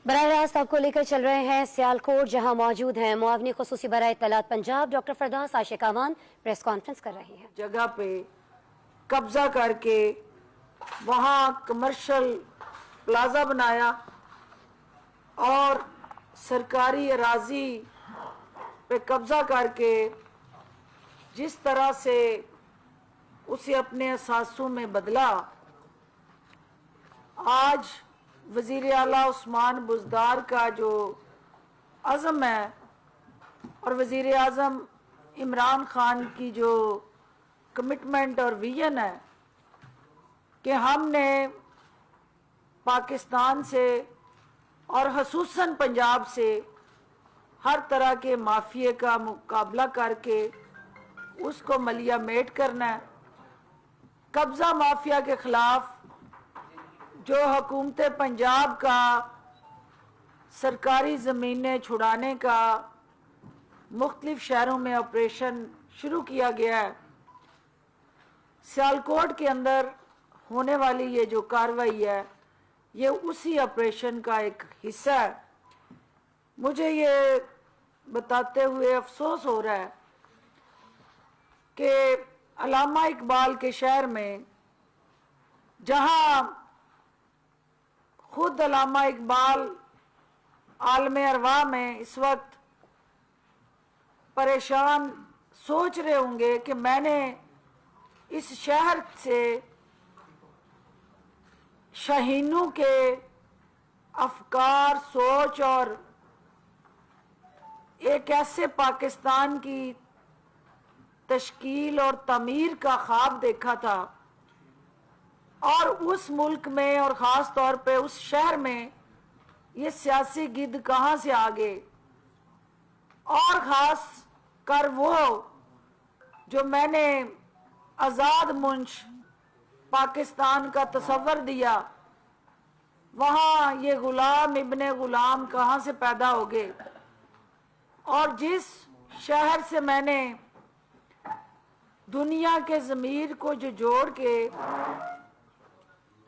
براہ راست آپ کو لے کر چل رہے ہیں سیالکوٹ، جہاں موجود ہیں معاونی خصوصی برائے اطلاعات پنجاب ڈاکٹر فردوس عاشق امان پریس کانفرنس کر رہی ہیں۔ جگہ پہ قبضہ کر کے وہاں کمرشل پلازا بنایا اور سرکاری اراضی پہ قبضہ کر کے جس طرح سے اسے اپنے اثاثوں میں بدلا، آج وزیر اعلیٰ عثمان بزدار کا جو عزم ہے اور وزیر اعظم عمران خان کی جو کمٹمنٹ اور ویژن ہے کہ ہم نے پاکستان سے اور خصوصاً پنجاب سے ہر طرح کے مافیے کا مقابلہ کر کے اس کو ملیہ میٹ کرنا ہے۔ قبضہ مافیا کے خلاف جو حکومت پنجاب کا سرکاری زمینیں چھڑانے کا مختلف شہروں میں آپریشن شروع کیا گیا ہے، سیالکوٹ کے اندر ہونے والی یہ جو کارروائی ہے یہ اسی آپریشن کا ایک حصہ ہے۔ مجھے یہ بتاتے ہوئے افسوس ہو رہا ہے کہ علامہ اقبال کے شہر میں، جہاں خود علامہ اقبال عالم ارواح میں اس وقت پریشان سوچ رہے ہوں گے کہ میں نے اس شہر سے شاہینوں کے افکار، سوچ اور ایک ایسے پاکستان کی تشکیل اور تعمیر کا خواب دیکھا تھا، اور اس ملک میں اور خاص طور پہ اس شہر میں یہ سیاسی گدھ کہاں سے آگے، اور خاص کر وہ جو میں نے آزاد منش پاکستان کا تصور دیا، وہاں یہ غلام ابن غلام کہاں سے پیدا ہو گئے، اور جس شہر سے میں نے دنیا کے ضمیر کو جو جوڑ کے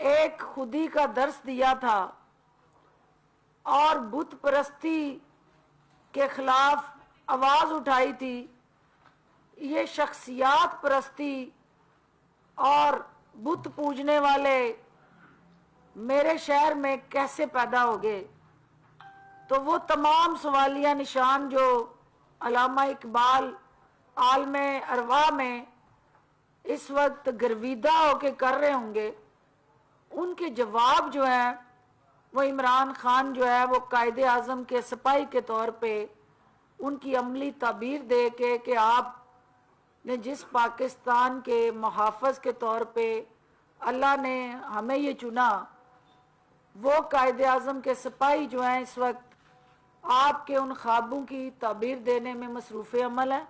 ایک خودی کا درس دیا تھا اور بت پرستی کے خلاف آواز اٹھائی تھی، یہ شخصیات پرستی اور بت پوجنے والے میرے شہر میں کیسے پیدا ہو گئے؟ تو وہ تمام سوالیہ نشان جو علامہ اقبال عالم ارواح میں اس وقت گرویدہ ہو کے کر رہے ہوں گے، ان کے جواب جو ہیں وہ عمران خان جو ہے وہ قائد اعظم کے سپاہی کے طور پہ ان کی عملی تعبیر دے کے کہ آپ نے جس پاکستان کے محافظ کے طور پہ اللہ نے ہمیں یہ چنا، وہ قائد اعظم کے سپاہی جو ہیں اس وقت آپ کے ان خوابوں کی تعبیر دینے میں مصروف عمل ہے۔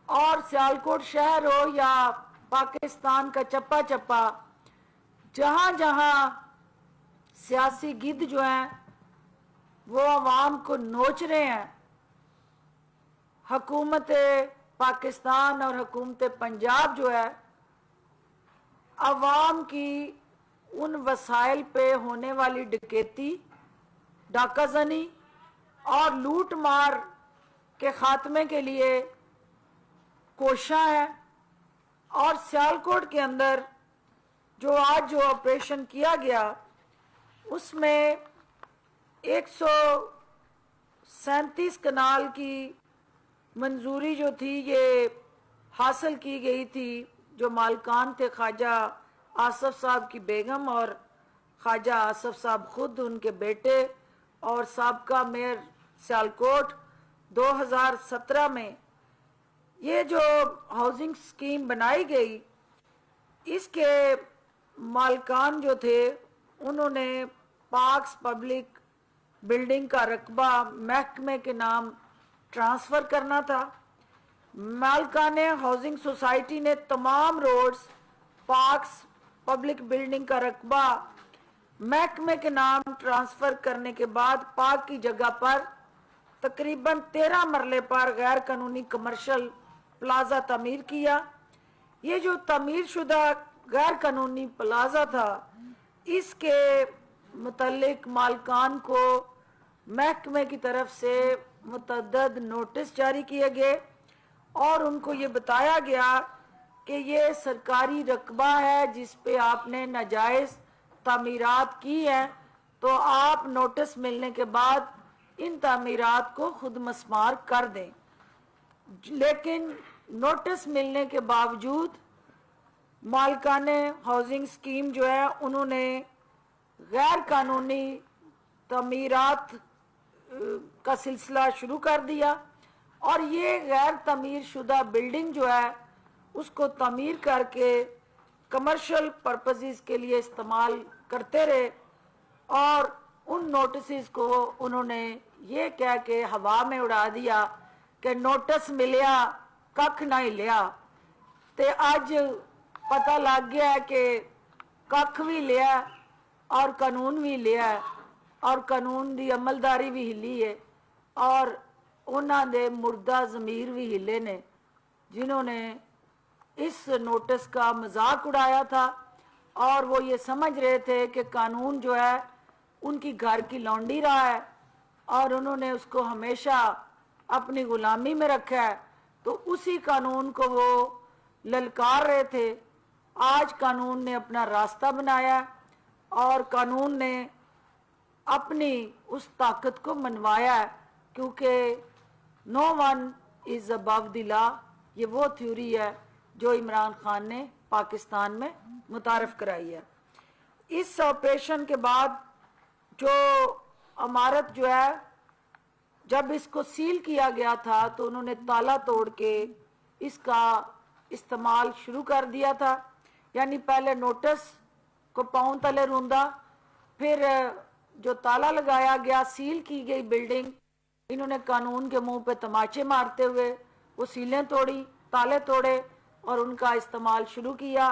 اور سیالکوٹ شہر ہو یا پاکستان کا چپا چپا، جہاں جہاں سیاسی گدھ جو ہیں وہ عوام کو نوچ رہے ہیں، حکومت پاکستان اور حکومت پنجاب جو ہے عوام کی ان وسائل پہ ہونے والی ڈکیتی، ڈاکہ زنی اور لوٹ مار کے خاتمے کے لیے کوشاں ہے۔ اور سیالکوٹ کے اندر جو آج جو آپریشن کیا گیا اس میں 137 کنال کی منظوری جو تھی یہ حاصل کی گئی تھی، جو مالکان تھے خواجہ آصف صاحب کی بیگم اور خواجہ آصف صاحب خود، ان کے بیٹے اور سابقہ میئر سیالکوٹ۔ 2017 میں یہ جو ہاؤسنگ سکیم بنائی گئی، اس کے مالکان جو تھے انہوں نے پارکس پبلک بلڈنگ کا رقبہ محکمے کے نام ٹرانسفر کرنا تھا۔ مالکان ہاؤسنگ سوسائٹی نے تمام روڈز، پارکس، پبلک بلڈنگ کا رقبہ محکمے کے نام ٹرانسفر کرنے کے بعد پارک کی جگہ پر تقریباً 13 مرلے پر غیر قانونی کمرشل پلازا تعمیر کیا۔ یہ جو تعمیر شدہ غیر قانونی پلازا تھا، اس کے मुतल्लिक मालकान को महकमे की तरफ से मुतअद्दिद नोटिस जारी किए गए और उनको ये बताया गया कि ये सरकारी रकबा है जिस पे आपने नाजायज़ तामीरात की हैं, तो आप नोटिस मिलने के बाद इन तामीरात को खुद मस्मार कर दें। लेकिन नोटिस मिलने के बावजूद मालिकाने हाउसिंग स्कीम जो है उन्होंने गैर कानूनी तमीरात का सिलसिला शुरू कर दिया और ये गैर तमीर शुदा बिल्डिंग जो है उसको तमीर करके कमर्शियल पर्पसेस के लिए इस्तेमाल करते रहे और उन नोटिस को उन्होंने ये कह के हवा में उड़ा दिया कि नोटिस मिलिया कख नहीं लिया। ते अज पता लग गया है कि कख भी लिया और कानून भी लिया और कानून की अमलदारी भी हिली है और उन्होंने दे मुर्दा ज़मीर भी हिले ने जिन्होंने इस नोटिस का मजाक उड़ाया था और वो ये समझ रहे थे कि कानून जो है उनकी घर की लौंडी रहा है और उन्होंने उसको हमेशा अपनी गुलामी में रखा है, तो उसी कानून को वो ललकार रहे थे। आज कानून ने अपना रास्ता बनाया और कानून ने अपनी उस ताकत को मनवाया है, क्योंकि no one is above the law, ये वो थ्योरी है जो इमरान खान ने पाकिस्तान में मुतारफ कराई है। इस ऑपरेशन के बाद जो इमारत जो है जब इसको सील किया गया था तो उन्होंने ताला तोड़ के इसका इस्तेमाल शुरू कर दिया था, यानी पहले नोटिस को पाँव तले रूंदा, फिर जो ताला लगाया गया, सील की गई बिल्डिंग, इन्होंने कानून के मुंह पे तमाचे मारते हुए वो सीलें तोड़ी, ताले तोड़े और उनका इस्तेमाल शुरू किया।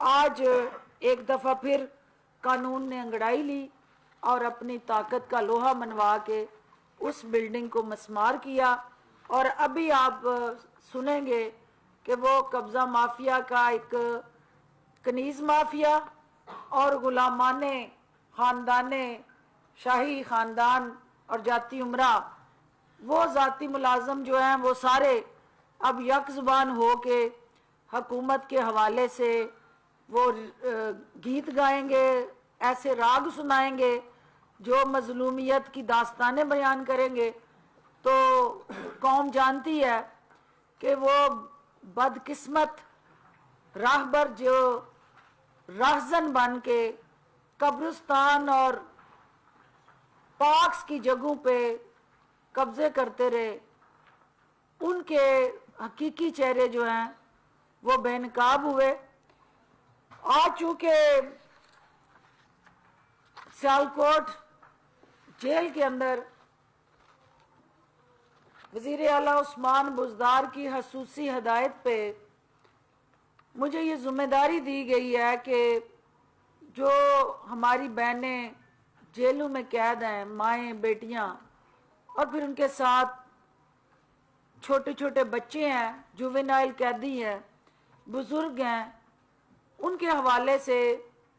आज एक दफ़ा फिर कानून ने अंगड़ाई ली और अपनी ताकत का लोहा मनवा के उस बिल्डिंग को मस्मार किया और अभी आप सुनेंगे कि वो कब्ज़ा माफिया का एक कनीज़ माफिया और गुलामाने ख़ानदाने शाही ख़ानदान और जाती उमरा वो ज़ाती मुलाजम जो हैं वो सारे अब यक ज़ुबान हो के हुकूमत के हवाले से वो गीत गाएंगे, ऐसे राग सुनाएंगे जो मजलूमियत की दास्तानें बयान करेंगे। तो कौम जानती है कि वो बदकिस्मत राहबर जो राहजन बन के कब्रिस्तान और पार्क्स की जगहों पे कब्जे करते रहे, उनके हकीकी चेहरे जो हैं वो बेनकाब हुए। आज चूँकि सियालकोट जेल के अंदर वज़ीर आला उस्मान बुज़दार की खसूसी हदायत पे मुझे ये जिम्मेदारी दी गई है कि जो हमारी बहनें जेलों में कैद हैं, माएँ बेटियाँ, और फिर उनके साथ छोटे छोटे बच्चे हैं, जुवेनाइल कैदी हैं, बुज़ुर्ग हैं, उनके हवाले से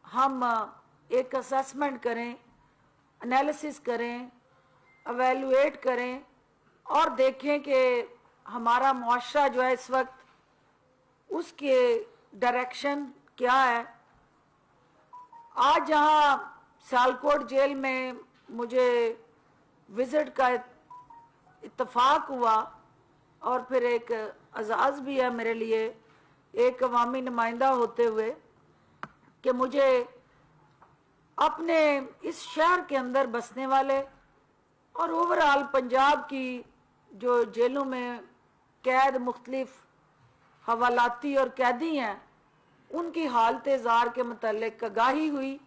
हम एक असेसमेंट करें, एनालिसिस करें, एवेलुएट करें और देखें कि हमारा मुआशरा जो है इस वक्त उसके डायरेक्शन क्या है। आज जहाँ सियालकोट जेल में मुझे विज़िट का इत्तफाक हुआ और फिर एक एजाज़ भी है मेरे लिए एक अवामी नुमाइंदा होते हुए कि मुझे अपने इस शहर के अंदर बसने वाले और ओवरऑल पंजाब की जो जेलों में कैद मुख्तलिफ हवालाती और कैदी हैं उनकी हालत ज़ार के मुतल्लिक आगाही हुई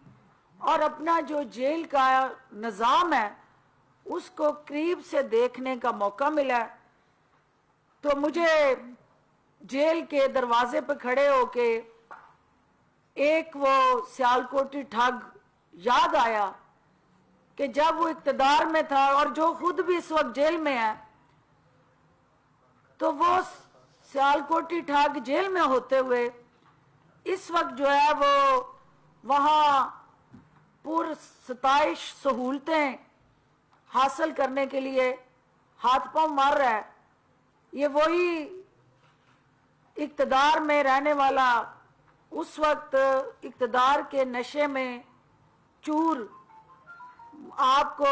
और अपना जो जेल का निज़ाम है उसको करीब से देखने का मौका मिला। तो मुझे जेल के दरवाजे पर खड़े होके एक वो सियालकोटी ठग याद आया कि जब वो इक़्तिदार में था और जो खुद भी इस वक्त जेल में है, तो वो सियालकोटी ठग जेल में होते हुए इस वक्त जो है वो वहाँ پر ستائش सहूलतें हासिल करने के लिए हाथ पांव मार रहा है, ये वही इक्तदार में रहने वाला उस वक्त इक्तदार के नशे में चूर आपको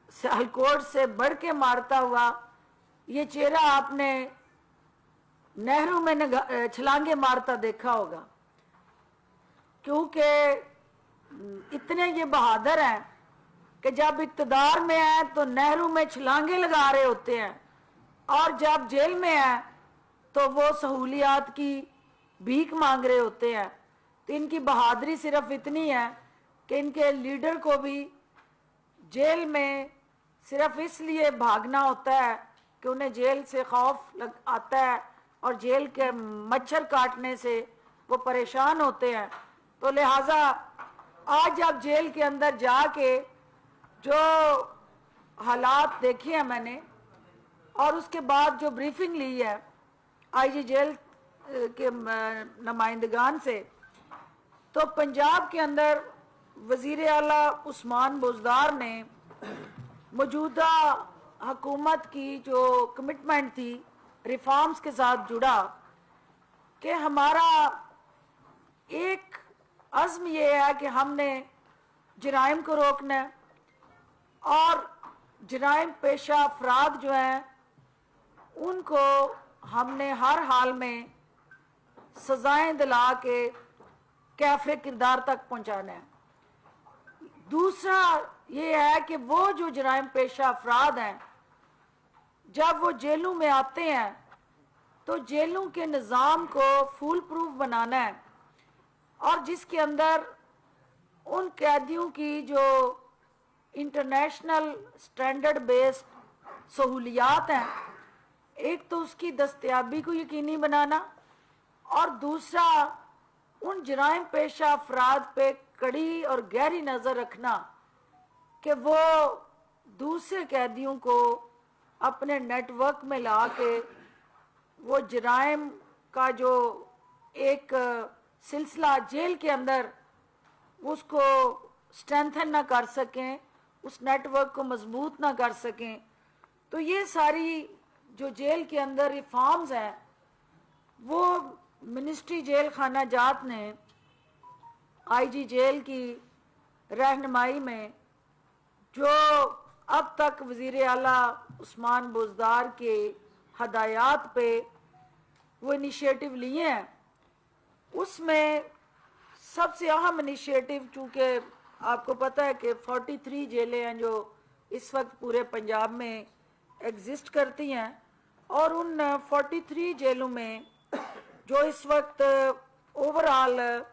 सियालकोट से बढ़ के मारता हुआ ये चेहरा आपने नहरों में छलांगे मारता देखा होगा, क्योंकि इतने ये बहादुर हैं कि जब इक्तदार में है तो नहरों में छलांगे लगा रहे होते हैं, और जब जेल में है तो वो सहूलियात की भीख मांग रहे होते हैं। तो इनकी बहादुरी सिर्फ इतनी है कि इनके लीडर को भी जेल में सिर्फ इसलिए भागना होता है कि उन्हें जेल से खौफ आता है और जेल के मच्छर काटने से वो परेशान होते हैं। तो लिहाजा आज आप जेल के अंदर जाके जो हालात देखे हैं मैंने, और उसके बाद जो ब्रीफिंग ली है आईजी जेल के नुमाइंदगान से, तो पंजाब के अंदर वजीर आला उस्मान बुज़दार ने मौजूदा हुकूमत की जो कमिटमेंट थी रिफॉर्म्स के साथ जुड़ा कि हमारा एक अज़्म ये है कि हमने जराइम को रोकना है और जराइम पेशा अफराद जो हैं उनको हमने हर हाल में सजाएं दिला के कैफे किरदार तक पहुंचाना है। दूसरा ये है कि वो जो जराइम पेशा अफराद हैं जब वो जेलों में आते हैं तो जेलों के निज़ाम को फूल प्रूफ बनाना है, और जिसके अंदर उन कैदियों की जो इंटरनेशनल स्टैंडर्ड बेस्ड सहूलियात हैं, एक तो उसकी दस्तयाबी को यकीनी बनाना, और दूसरा उन जराइम पेशा अफराद पे कड़ी और गहरी नज़र रखना कि वो दूसरे कैदियों को अपने नेटवर्क में ला के वो जराइम का जो एक सिलसिला जेल के अंदर उसको स्ट्रेंथन ना कर सकें, उस नेटवर्क को मजबूत ना कर सकें। तो ये सारी जो जेल के अंदर रिफॉर्म्स हैं वो मिनिस्ट्री जेल खाना जात ने आईजी जेल की रहनुमाई में जो अब तक वजीर आला उस्मान बुज़दार के हदायत पे वो इनिशिएटिव लिए हैं, उसमें सबसे अहम इनिशिएटिव, चूँकि आपको पता है कि 43 जेलें हैं जो इस वक्त पूरे पंजाब में एग्जिस्ट करती हैं, और उन 43 जेलों में जो इस वक्त ओवरऑल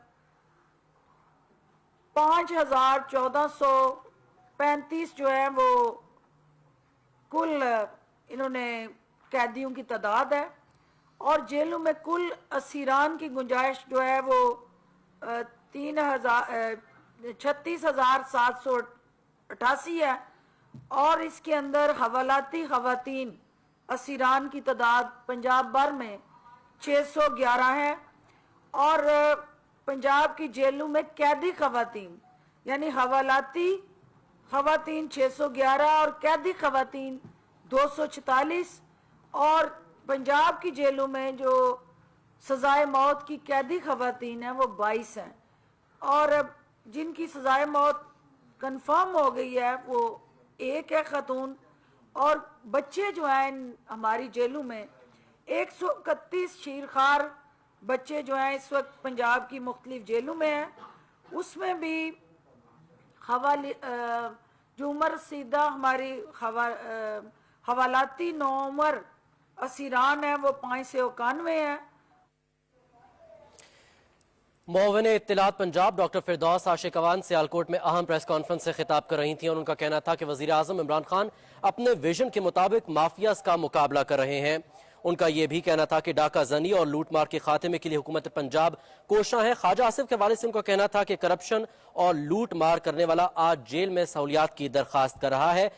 5,1435 जो है वो कुल इन्होंने कैदियों की तादाद है, और जेलों में कुल असीरान की गुंजाइश जो है वो 36,788 है, और इसके अंदर हवालाती खवातीन असीरान की तादाद पंजाब भर में 611 है, और पंजाब की जेलों में कैदी खवातीन यानी हवालाती खवातीन 611 और कैदी खवातीन 246, और पंजाब की जेलों में जो सजाए मौत की कैदी खवातीन हैं वो 22 हैं, और जिनकी सजाए मौत कंफर्म हो गई है वो एक है खातून, और बच्चे जो हैं हमारी जेलों में 131 शीरखार बच्चे जो हैं इस वक्त पंजाब की मुख्तलिफ जेलों में हैं, उसमें भी जो उम्र सीधा हमारी हवालाती नौ उम्र असीरान है वो 5 से 91 है। मुअव्विन इत्तलात पंजाब डॉक्टर फिरदौस आशिकवान सियालकोट में अहम प्रेस कॉन्फ्रेंस से खिताब कर रही थी, और उनका कहना था कि वजीर आजम इमरान खान अपने विजन के मुताबिक माफियाज का मुकाबला कर रहे हैं। उनका यह भी कहना था कि डाका जनी और लूटमार के खात्मे के लिए हुकूमत पंजाब कोशां है। ख्वाजा आसिफ के हवाले से उनका कहना था कि करप्शन और लूट मार करने वाला आज जेल में सहूलियात की दरखास्त कर रहा है।